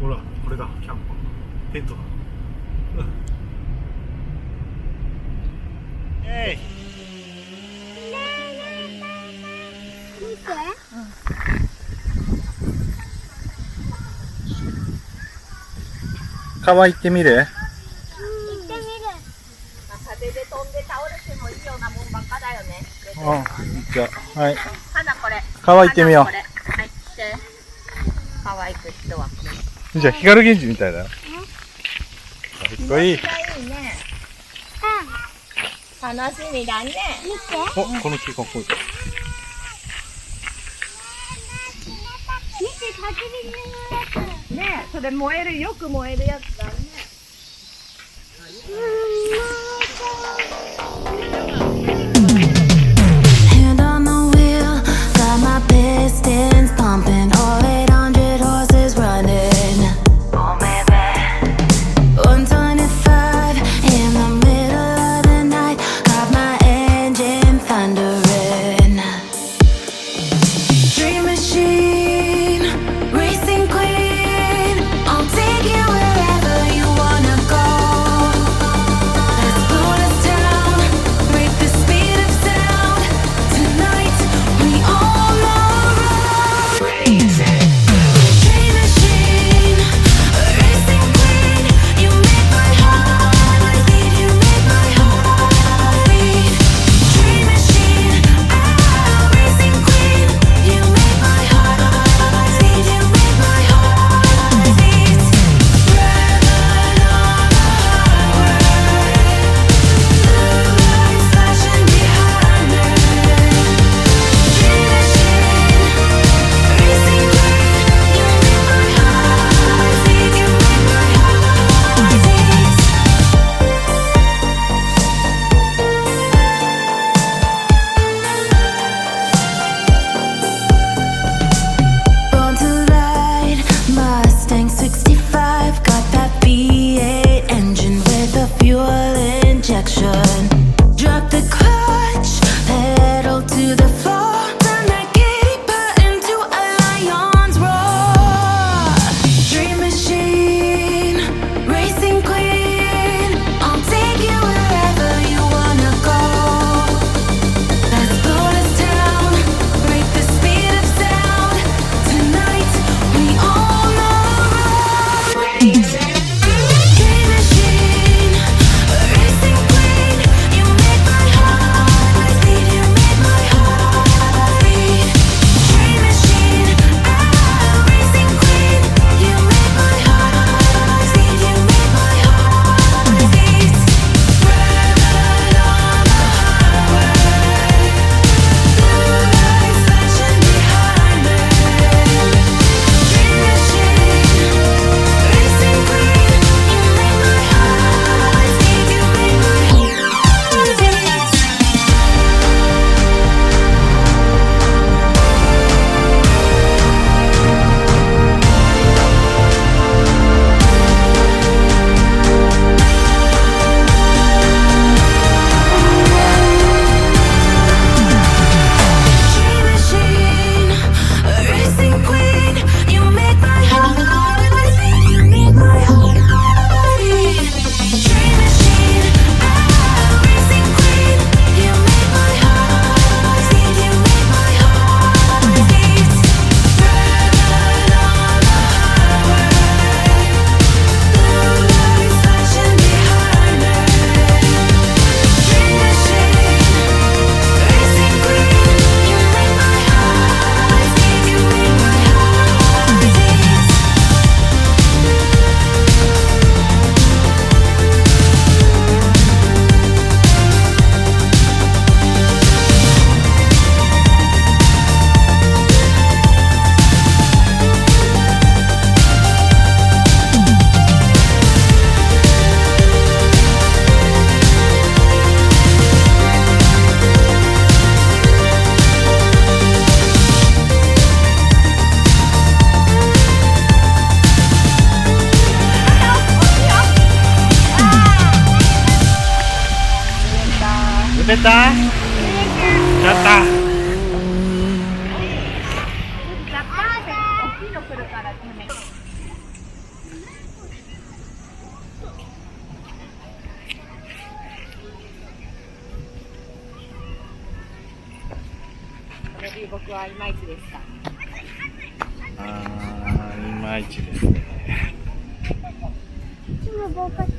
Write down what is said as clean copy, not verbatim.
ほら、これだ、キャンプ。テントだ。見て。川行ってみる？行ってみる。風で飛んで倒れてもいいようなもんばっかだよね。じゃあ、はい。花これ。川行ってみよう。はい、来て。川行く人は。じゃあ、光源氏みたいだよ。かっこいい。いいね。楽しみだね。見て。お、この木かっこいい。見て、焚き火のやつ。ねえ、それ燃える、よく燃えるやつだね。Hand on the wheel, got my pistons pumping, all 800 horses running. Oh baby, 125 in the middle of the night, got my engine thundering. Dream machine, racing queen, I'll take you wherever you wanna go. Let's slow this down, break the speed of sound. Tonight we on the road. Dream machine, racing queen, you make my heart beat. You make my heart beat. Dream machine, racing queen, you make my heart beat. You make my heart beat. Riding on the highway, blue lights flashing behind me. Dream machine, racing queen, you make my heart beat. You make my heart beat. Born to ride, Mustang 65, got that V8 engine with a fuel injection. Drop the clutch, pedal to the floor, turn that giddy button to a lion's roar. Dream machine, racing queen, I'll take you wherever you wanna go. Let's slow this down, break the speed of sound. Tonight we on the road. Dream machine, racing queen, you make my heart beat. You make my heart beat. Dream machine, racing queen, you make my heart beat. You make my heart beat. Riding on the highway, blue lights flashing behind me. Dream machine, racing queen, you make my heart beat. You make my heart Dream machine, racing queen, you make my heart beat. You make my heart beat. Dream machine, racing queen, you make my heart beat. You make my heart beat. Riding on the highway, blue lights flashing behind me. Dream machine, racing queen, you make my heart beat. You make my heart beat.売れた？やった。大きいの来るからね。り僕はいまいちでした。いまいちですね。いつも合格。